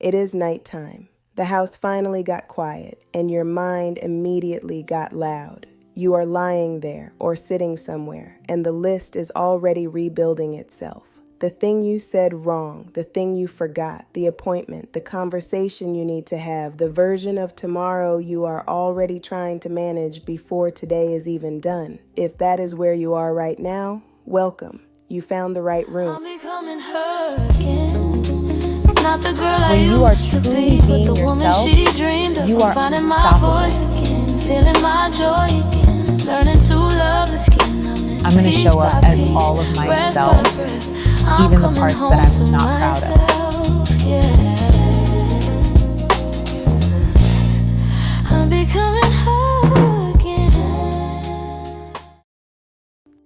It is nighttime. The house finally got quiet, and your mind immediately got loud. You are lying there or sitting somewhere, and the list is already rebuilding itself. The thing you said wrong, the thing you forgot, the appointment, the conversation you need to have, the version of tomorrow you are already trying to manage before today is even done. If that is where you are right now, welcome. You found the right room. When you are truly being yourself, you are unstoppable. I'm going to show up as all of myself, even the parts that I'm not proud of. I'm becoming her again.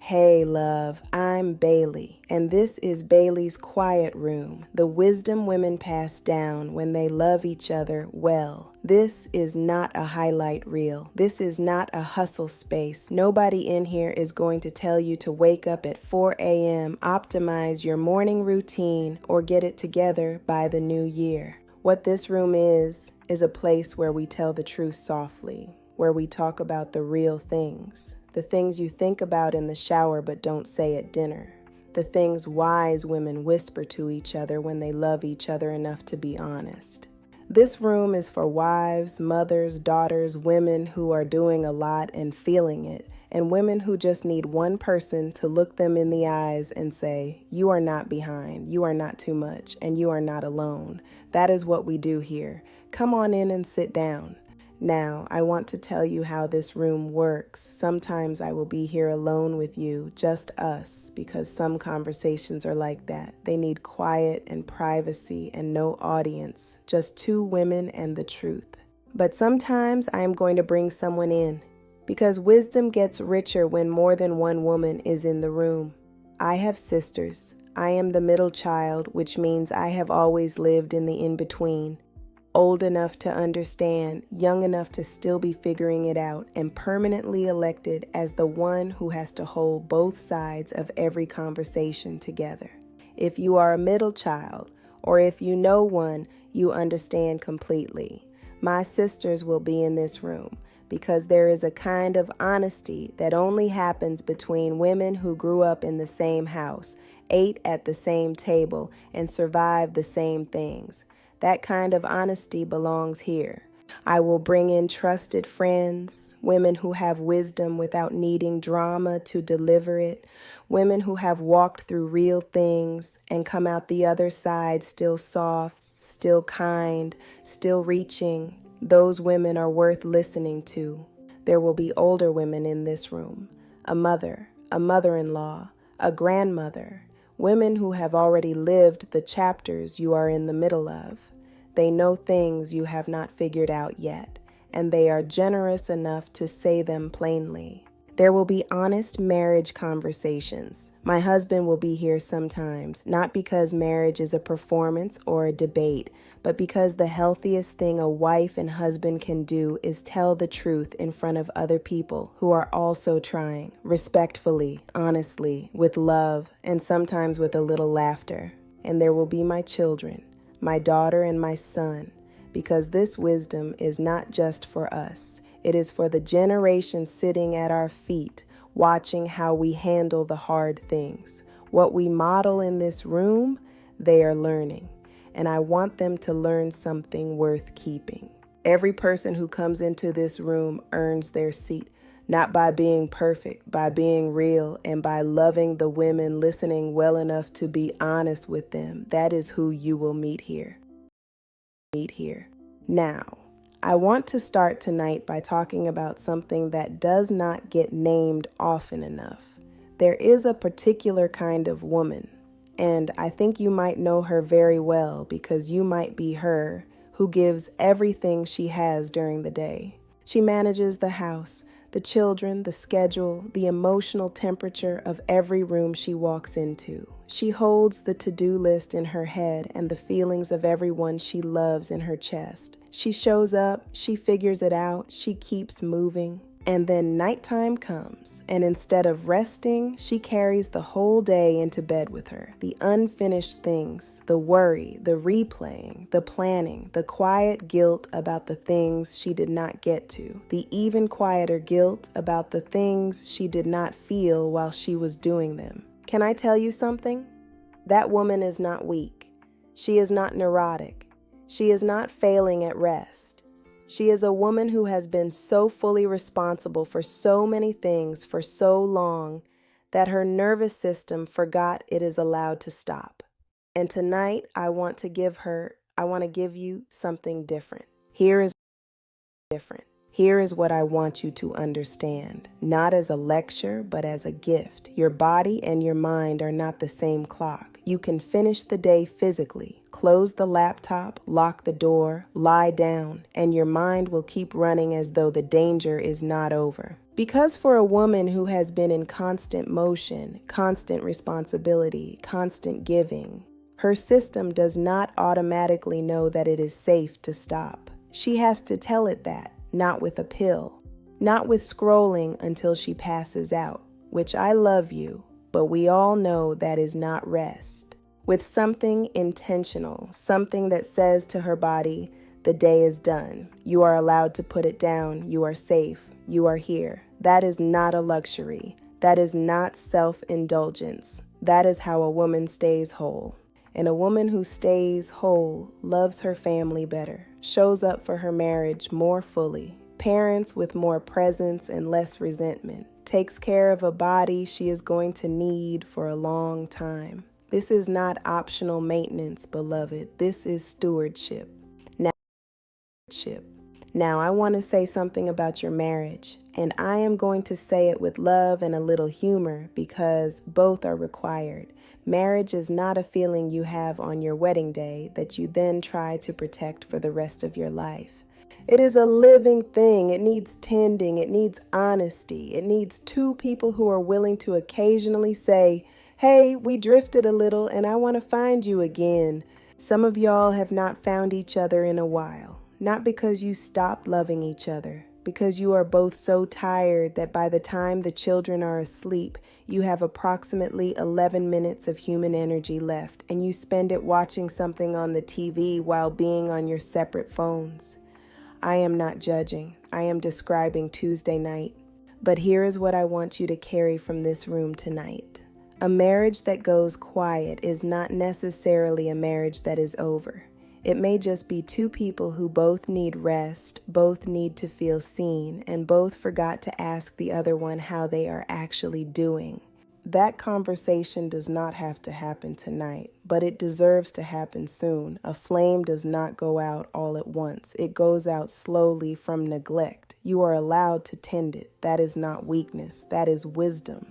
Hey love, I'm Bailey, and this is Bailey's Quiet Room, the wisdom women pass down when they love each other well. This is not a highlight reel. This is not a hustle space. Nobody in here is going to tell you to wake up at 4 a.m., optimize your morning routine, or get it together by the new year. What this room is a place where we tell the truth softly, where we talk about the real things. The things you think about in the shower but don't say at dinner. The things wise women whisper to each other when they love each other enough to be honest. This room is for wives, mothers, daughters, women who are doing a lot and feeling it, and women who just need one person to look them in the eyes and say, you are not behind, you are not too much, and you are not alone. That is what we do here. Come on in and sit down. Now, I want to tell you how this room works. Sometimes I will be here alone with you, just us, because some conversations are like that. They need quiet and privacy and no audience, just two women and the truth. But sometimes I am going to bring someone in, because wisdom gets richer when more than one woman is in the room. I have sisters. I am the middle child, which means I have always lived in the in-between. Old enough to understand, young enough to still be figuring it out, and permanently elected as the one who has to hold both sides of every conversation together. If you are a middle child, or if you know one, you understand completely. My sisters will be in this room because there is a kind of honesty that only happens between women who grew up in the same house, ate at the same table, and survived the same things. That kind of honesty belongs here. I will bring in trusted friends, women who have wisdom without needing drama to deliver it, women who have walked through real things and come out the other side still soft, still kind, still reaching. Those women are worth listening to. There will be older women in this room, a mother, a mother-in-law, a grandmother, women who have already lived the chapters you are in the middle of. They know things you have not figured out yet, and they are generous enough to say them plainly. There will be honest marriage conversations. My husband will be here sometimes, not because marriage is a performance or a debate, but because the healthiest thing a wife and husband can do is tell the truth in front of other people who are also trying, respectfully, honestly, with love, and sometimes with a little laughter. And there will be my children, my daughter and my son, because this wisdom is not just for us. It is for the generation sitting at our feet, watching how we handle the hard things. What we model in this room, they are learning. And I want them to learn something worth keeping. Every person who comes into this room earns their seat, not by being perfect, by being real, and by loving the women, listening well enough to be honest with them. That is who you will meet here. Now, I want to start tonight by talking about something that does not get named often enough. There is a particular kind of woman, and I think you might know her very well because you might be her, who gives everything she has during the day. She manages the house, the children, the schedule, the emotional temperature of every room she walks into. She holds the to-do list in her head and the feelings of everyone she loves in her chest. She shows up, she figures it out, she keeps moving. And then nighttime comes, and instead of resting, she carries the whole day into bed with her. The unfinished things, the worry, the replaying, the planning, the quiet guilt about the things she did not get to, the even quieter guilt about the things she did not feel while she was doing them. Can I tell you something? That woman is not weak. She is not neurotic. She is not failing at rest. She is a woman who has been so fully responsible for so many things for so long that her nervous system forgot it is allowed to stop. And tonight, I want to give you something different. Here is what I want you to understand, not as a lecture, but as a gift. Your body and your mind are not the same clock. You can finish the day physically, close the laptop, lock the door, lie down, and your mind will keep running as though the danger is not over. Because for a woman who has been in constant motion, constant responsibility, constant giving, her system does not automatically know that it is safe to stop. She has to tell it that, not with a pill, not with scrolling until she passes out, which I love you, but we all know that is not rest. With something intentional, something that says to her body, the day is done. You are allowed to put it down. You are safe. You are here. That is not a luxury. That is not self-indulgence. That is how a woman stays whole. And a woman who stays whole loves her family better, shows up for her marriage more fully, parents with more presence and less resentment, takes care of a body she is going to need for a long time. This is not optional maintenance, beloved. This is stewardship. Now, I want to say something about your marriage, and I am going to say it with love and a little humor because both are required. Marriage is not a feeling you have on your wedding day that you then try to protect for the rest of your life. It is a living thing. It needs tending. It needs honesty. It needs two people who are willing to occasionally say, hey, we drifted a little and I want to find you again. Some of y'all have not found each other in a while. Not because you stopped loving each other, because you are both so tired that by the time the children are asleep, you have approximately 11 minutes of human energy left, and you spend it watching something on the TV while being on your separate phones. I am not judging. I am describing Tuesday night. But here is what I want you to carry from this room tonight. A marriage that goes quiet is not necessarily a marriage that is over. It may just be two people who both need rest, both need to feel seen, and both forgot to ask the other one how they are actually doing. That conversation does not have to happen tonight, but it deserves to happen soon. A flame does not go out all at once. It goes out slowly from neglect. You are allowed to tend it. That is not weakness. That is wisdom.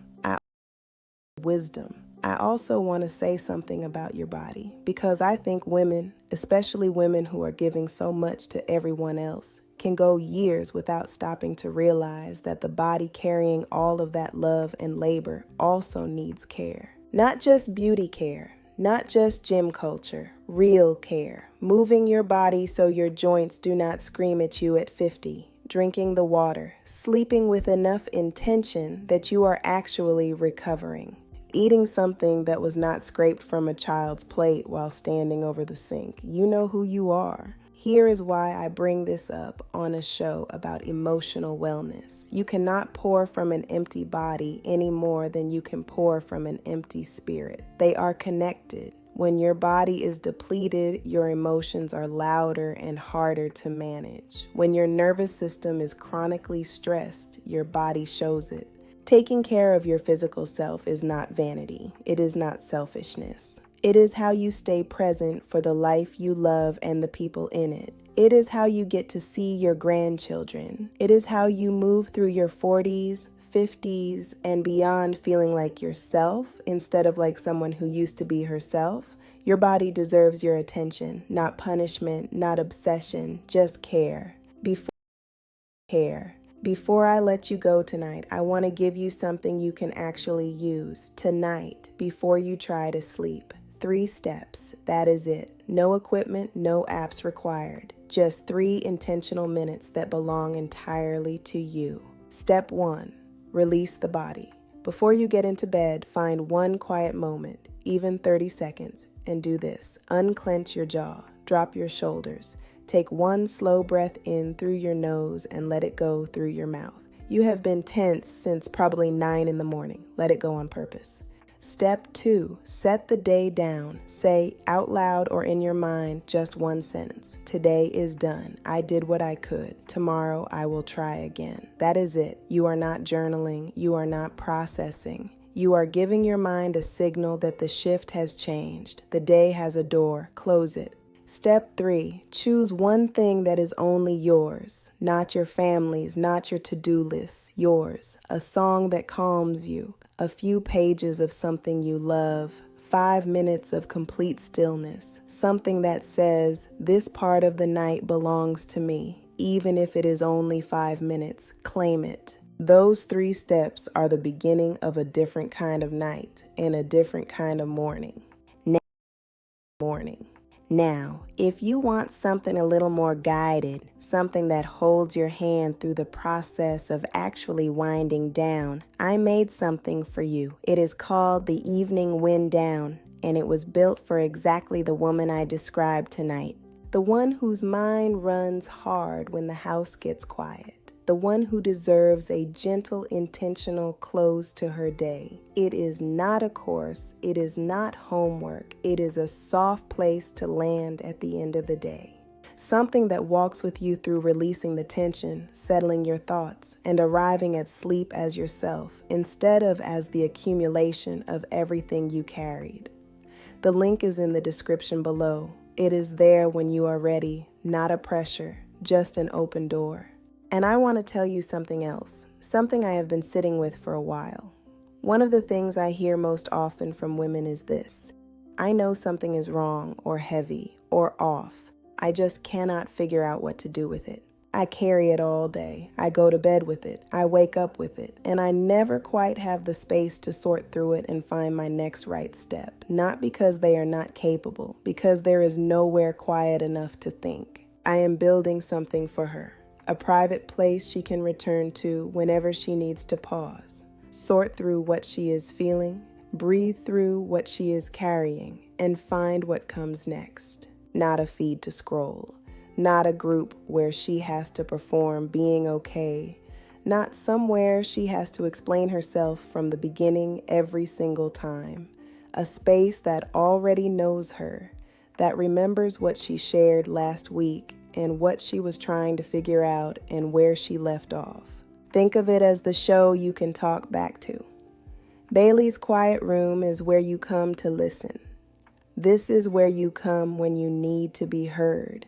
I also want to say something about your body because I think women, especially women who are giving so much to everyone else, can go years without stopping to realize that the body carrying all of that love and labor also needs care. Not just beauty care, not just gym culture, real care. Moving your body so your joints do not scream at you at 50. Drinking the water, sleeping with enough intention that you are actually recovering. Eating something that was not scraped from a child's plate while standing over the sink. You know who you are. Here is why I bring this up on a show about emotional wellness. You cannot pour from an empty body any more than you can pour from an empty spirit. They are connected. When your body is depleted, your emotions are louder and harder to manage. When your nervous system is chronically stressed, your body shows it. Taking care of your physical self is not vanity. It is not selfishness. It is how you stay present for the life you love and the people in it. It is how you get to see your grandchildren. It is how you move through your 40s, 50s, and beyond feeling like yourself instead of like someone who used to be herself. Your body deserves your attention, not punishment, not obsession, just care. Before I let you go tonight, I want to give you something you can actually use tonight before you try to sleep. 3 steps. That is it. No equipment, no apps required. Just 3 intentional minutes that belong entirely to you. Step 1. Release the body. Before you get into bed, find one quiet moment, even 30 seconds, and do this. Unclench your jaw, drop your shoulders, take one slow breath in through your nose and let it go through your mouth. You have been tense since probably 9 in the morning. Let it go on purpose. Step 2, set the day down. Say out loud or in your mind just one sentence. Today is done. I did what I could. Tomorrow I will try again. That is it. You are not journaling. You are not processing. You are giving your mind a signal that the shift has changed. The day has a door. Close it. Step 3, choose one thing that is only yours, not your family's, not your to-do list, yours. A song that calms you, a few pages of something you love, 5 minutes of complete stillness, something that says, this part of the night belongs to me, even if it is only 5 minutes, claim it. Those 3 steps are the beginning of a different kind of night and a different kind of morning. Now, if you want something a little more guided, something that holds your hand through the process of actually winding down, I made something for you. It is called the Evening Wind Down, and it was built for exactly the woman I described tonight. The one whose mind runs hard when the house gets quiet. The one who deserves a gentle, intentional close to her day. It is not a course. It is not homework. It is a soft place to land at the end of the day. Something that walks with you through releasing the tension, settling your thoughts, and arriving at sleep as yourself, instead of as the accumulation of everything you carried. The link is in the description below. It is there when you are ready, not a pressure, just an open door. And I want to tell you something else, something I have been sitting with for a while. One of the things I hear most often from women is this: I know something is wrong or heavy or off. I just cannot figure out what to do with it. I carry it all day. I go to bed with it. I wake up with it. And I never quite have the space to sort through it and find my next right step. Not because they are not capable, because there is nowhere quiet enough to think. I am building something for her. A private place she can return to whenever she needs to pause, sort through what she is feeling, breathe through what she is carrying, and find what comes next. Not a feed to scroll, not a group where she has to perform being okay, not somewhere she has to explain herself from the beginning every single time. A space that already knows her, that remembers what she shared last week and what she was trying to figure out and where she left off. Think of it as the show you can talk back to. Bailey's Quiet Room is where you come to listen. This is where you come when you need to be heard.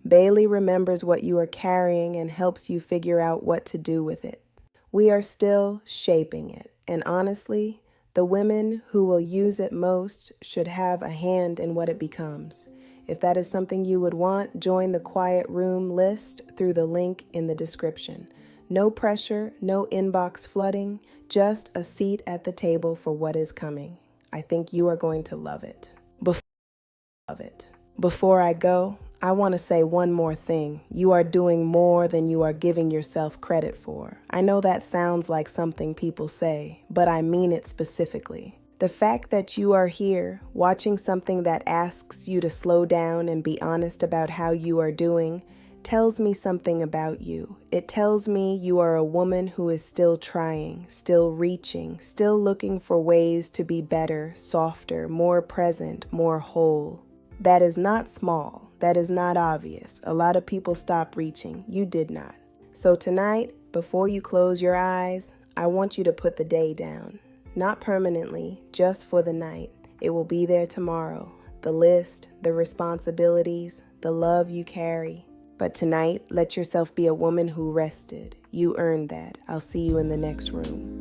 Bailey remembers what you are carrying and helps you figure out what to do with it. We are still shaping it, and honestly, the women who will use it most should have a hand in what it becomes. If that is something you would want, join the Quiet Room list through the link in the description. No pressure, no inbox flooding, just a seat at the table for what is coming. I think you are going to love it. Before I go, I want to say one more thing. You are doing more than you are giving yourself credit for. I know that sounds like something people say, but I mean it specifically. The fact that you are here, watching something that asks you to slow down and be honest about how you are doing, tells me something about you. It tells me you are a woman who is still trying, still reaching, still looking for ways to be better, softer, more present, more whole. That is not small. That is not obvious. A lot of people stop reaching. You did not. So tonight, before you close your eyes, I want you to put the day down. Not permanently, just for the night. It will be there tomorrow. The list, the responsibilities, the love you carry. But tonight, let yourself be a woman who rested. You earned that. I'll see you in the next room.